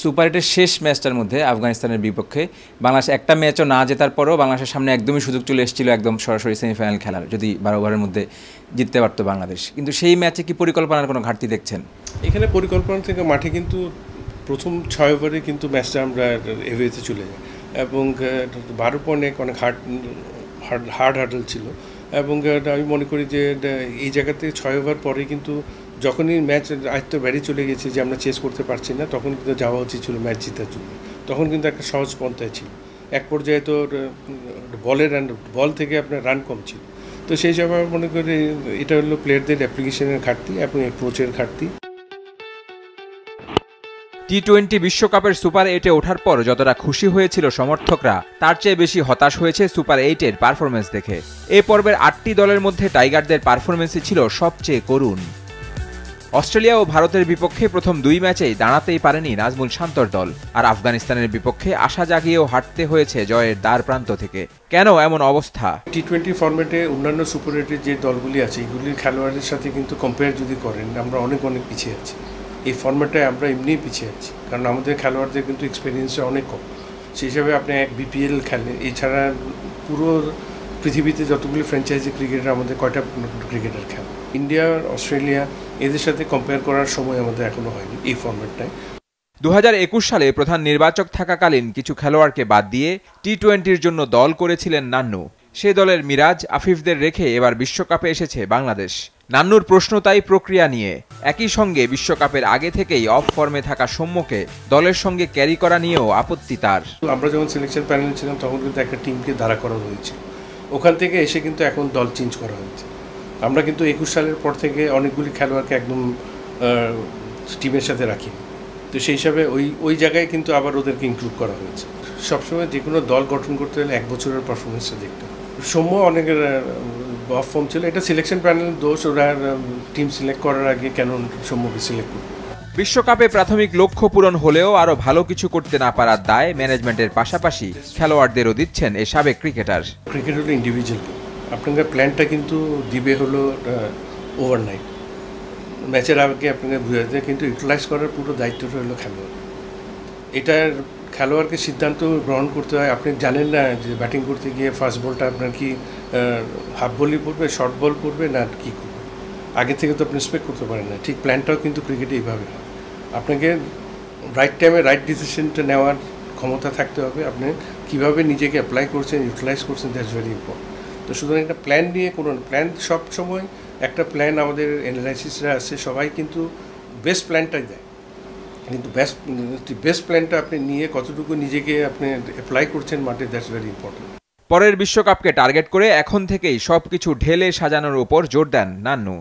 Super 8-এর শেষ ম্যাচটার মধ্যে আফগানিস্তানের বিপক্ষে বাংলাদেশ একটা ম্যাচও না জেতার পরও বাংলাদেশের সামনে একদমই সুযোগ চলে এসেছিল একদম সরাসরি সেমিফাইনাল খেলার, যদি 12 ওভারের মধ্যে জিততে পারতো বাংলাদেশ। কিন্তু সেই ম্যাচে কি পরিকল্পনার কোনো ঘাটতি দেখছেন? এখানে পরিকল্পনা থেকে মাঠে কিন্তু প্রথম 6 ওভারে কিন্তু ম্যাচটা আমরা এভেতে চলে যাই এবং 12 পয়েন্টে অনেক হার্ড হার্ডল ছিল এবং আমি মনে করি যে এই জায়গাতে 6 ওভার পরে কিন্তু যখনই ম্যাচ আয়ত্ত বেড়ে চলে গেছে যে আমরা চেস করতে পারছি না, তখন কিন্তু যাওয়া উচিত ছিল ম্যাচ জেতার জন্য। তখন কিন্তু একটা সহজ পন্থায় ছিল, এক পর্যায়ে তো বল থেকে আপনার রান কম ছিল। তো সেই হিসাবে মনে করি এটা হলো প্লেয়ারদের অ্যাপ্লিকেশনের ঘাটতি এবং অ্যাপ্রোচের ঘাটতি। টি-20 বিশ্বকাপের সুপার 8-এ ওঠার পর যতটা খুশি হয়েছিল সমর্থকরা, তার চেয়ে বেশি হতাশ হয়েছে সুপার 8-এর পারফরমেন্স দেখে। এ পর্বের 8টি দলের মধ্যে টাইগারদের পারফরমেন্সই ছিল সবচেয়ে করুণ। অস্ট্রেলিয়া ও ভারতের বিপক্ষে প্রথম 2 ম্যাচেই দাঁড়াতেই পারেনি নাজমুল শান্তর দল, আর আফগানিস্তানের বিপক্ষে আশা জাগিয়েও হাঁটতে হয়েছে জয়ের দ্বার প্রান্ত থেকে। কেন এমন অবস্থা? টি-20 ফরম্যাটে অন্যান্য সুপার 8-এর যে দলগুলি আছে এগুলির খেলোয়াড়দের সাথে কিন্তু কম্পেয়ার যদি করেন, আমরা অনেক পিছিয়ে আছি। এই ফরম্যাটে আমরা এমনিই পিছিয়ে আছি, কারণ আমাদের খেলোয়াড়দের কিন্তু এক্সপিরিয়েন্সটা অনেক কম। সেই হিসাবে আপনি এক বিপিএল খেলে, এছাড়া পুরো পৃথিবীতে যতগুলি ফ্র্যাঞ্চাইজি ক্রিকেটার, আমাদের কয়টা ক্রিকেটার খেলে। ইন্ডিয়া, অস্ট্রেলিয়া এদের সাথে কম্পেয়ার করার সময় আমাদের এখনো হয়নি এই ফরম্যাটটায়। 2021 সালে প্রধান নির্বাচক থাকাকালীন কিছু খেলোয়াড়কে বাদ দিয়ে টি-20-র জন্য দল করেছিলেন নান্নু। সে দলের মিরাজ, আফিফদের রেখে এবার বিশ্বকাপে এসেছে বাংলাদেশ। নান্নুর প্রশ্ন তাই প্রক্রিয়া নিয়ে। একই সঙ্গে বিশ্বকাপের আগে থেকেই অফ ফর্মে থাকা সৌম্যকে দলের সঙ্গে ক্যারি করা নিয়েও আপত্তি তার। আমরা যখন সিলেকশন প্যানেলে ছিলাম তখন কিন্তু একটা টিমকে দাঁড়া করানো হয়েছে, ওখান থেকে এসে কিন্তু এখন দল চেঞ্জ করা হয়েছে। আমরা কিন্তু 21 সালের পর থেকে অনেকগুলি খেলোয়াড়কে একদম টিমের সাথে রাখি, তো সেই হিসাবে ওই জায়গায় কিন্তু আবার ওদেরকে ইনক্লুড করা হয়েছে। সবসময় যে কোনো দল গঠন করতে হলে 1 বছরের পারফরমেন্সটা দেখতে হবে। সৌম্য অনেকের অফ ফর্ম ছিল, এটা সিলেকশন প্যানেলের দোষ। ওরা টিম সিলেক্ট করার আগে কেন সৌম্যকে সিলেক্ট করবে? বিশ্বকাপে প্রাথমিক লক্ষ্য পূরণ হলেও আরও ভালো কিছু করতে না পারার দায় ম্যানেজমেন্টের পাশাপাশি খেলোয়াড়দেরও দিচ্ছেন এই সাবেক ক্রিকেটার। ক্রিকেট হলো ইন্ডিভিজুয়াল গেম, আপনাদের প্ল্যানটা কিন্তু দিবে হলো ওভারনাইট, ম্যাচের আগে আপনাকে বুঝাতে, কিন্তু ইউটিলাইজ করার পুরো দায়িত্বটা হলো খেলোয়াড়। এটার খেলোয়াড়কে সিদ্ধান্ত গ্রহণ করতে হয়। আপনি জানেন না যে ব্যাটিং করতে গিয়ে ফার্স্ট বলটা আপনার কি হাফ বলই পড়বে, শর্ট বল পড়বে না কী করবে, আগে থেকে তো আপনি এক্সপেক্ট করতে পারেন না। ঠিক প্ল্যানটাও কিন্তু ক্রিকেটে এইভাবে হয়, আপনাকে রাইট টাইমে রাইট ডিসিশনটা নেওয়ার ক্ষমতা থাকতে হবে। আপনি কীভাবে নিজেকে অ্যাপ্লাই করছেন, ইউটিলাইজ করছেন, দ্যাটস ভেরি ইম্পর্টেন্ট। তো সুতরাং একটা প্ল্যান নিয়ে কোনো প্ল্যান, সব সময় একটা প্ল্যান আমাদের অ্যানালাইসিসরা আছে, সবাই কিন্তু বেস্ট প্ল্যানটাই দেয়, কিন্তু বেস্ট প্ল্যানটা আপনি নিয়ে কতটুকু নিজেকে আপনি অ্যাপ্লাই করছেন মাঠে, দ্যাটস ভেরি ইম্পর্টেন্ট। পরের বিশ্বকাপকে টার্গেট করে এখন থেকেই সবকিছু ঢেলে সাজানোর উপর জোর দেন নান্নু।